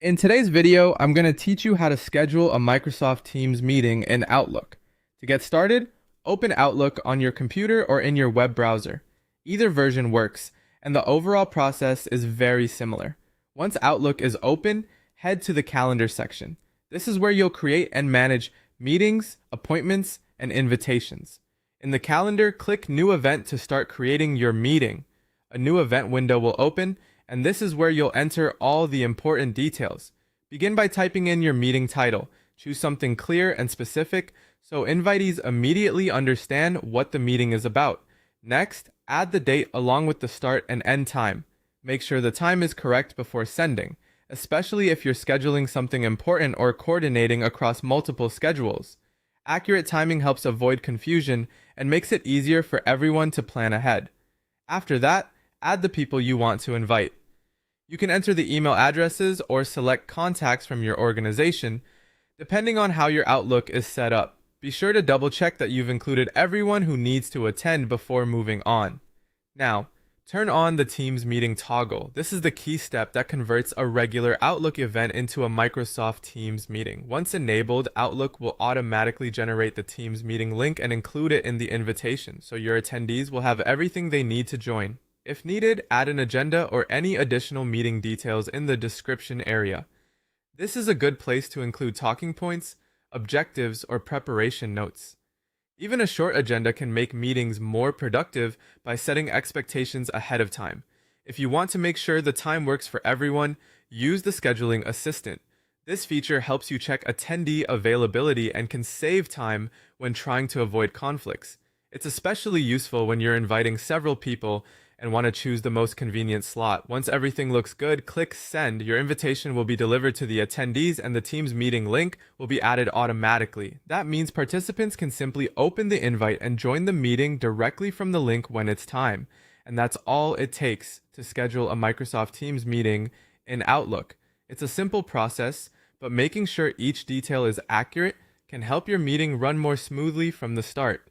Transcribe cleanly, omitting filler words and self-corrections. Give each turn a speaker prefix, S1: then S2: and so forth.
S1: In today's video, I'm going to teach you how to schedule a Microsoft Teams meeting in Outlook. To get started, open Outlook on your computer or in your web browser. Either version works, and the overall process is very similar. Once Outlook is open, head to the Calendar section. This is where you'll create and manage meetings, appointments, and invitations. In the calendar, click New Event to start creating your meeting. A new event window will open, and this is where you'll enter all the important details. Begin by typing in your meeting title. Choose something clear and specific so invitees immediately understand what the meeting is about. Next, add the date along with the start and end time. Make sure the time is correct before sending, especially if you're scheduling something important or coordinating across multiple schedules. Accurate timing helps avoid confusion and makes it easier for everyone to plan ahead. After that, add the people you want to invite. You can enter the email addresses or select contacts from your organization, depending on how your Outlook is set up. Be sure to double check that you've included everyone who needs to attend before moving on. Now, turn on the Teams meeting toggle. This is the key step that converts a regular Outlook event into a Microsoft Teams meeting. Once enabled, Outlook will automatically generate the Teams meeting link and include it in the invitation, so your attendees will have everything they need to join. If needed, add an agenda or any additional meeting details in the description area. This is a good place to include talking points, objectives, or preparation notes. Even a short agenda can make meetings more productive by setting expectations ahead of time. If you want to make sure the time works for everyone, use the scheduling assistant. This feature helps you check attendee availability and can save time when trying to avoid conflicts. It's especially useful when you're inviting several people and want to choose the most convenient slot. Once everything looks good, click Send. Your invitation will be delivered to the attendees and the Teams meeting link will be added automatically. That means participants can simply open the invite and join the meeting directly from the link when it's time. And that's all it takes to schedule a Microsoft Teams meeting in Outlook. It's a simple process, but making sure each detail is accurate can help your meeting run more smoothly from the start.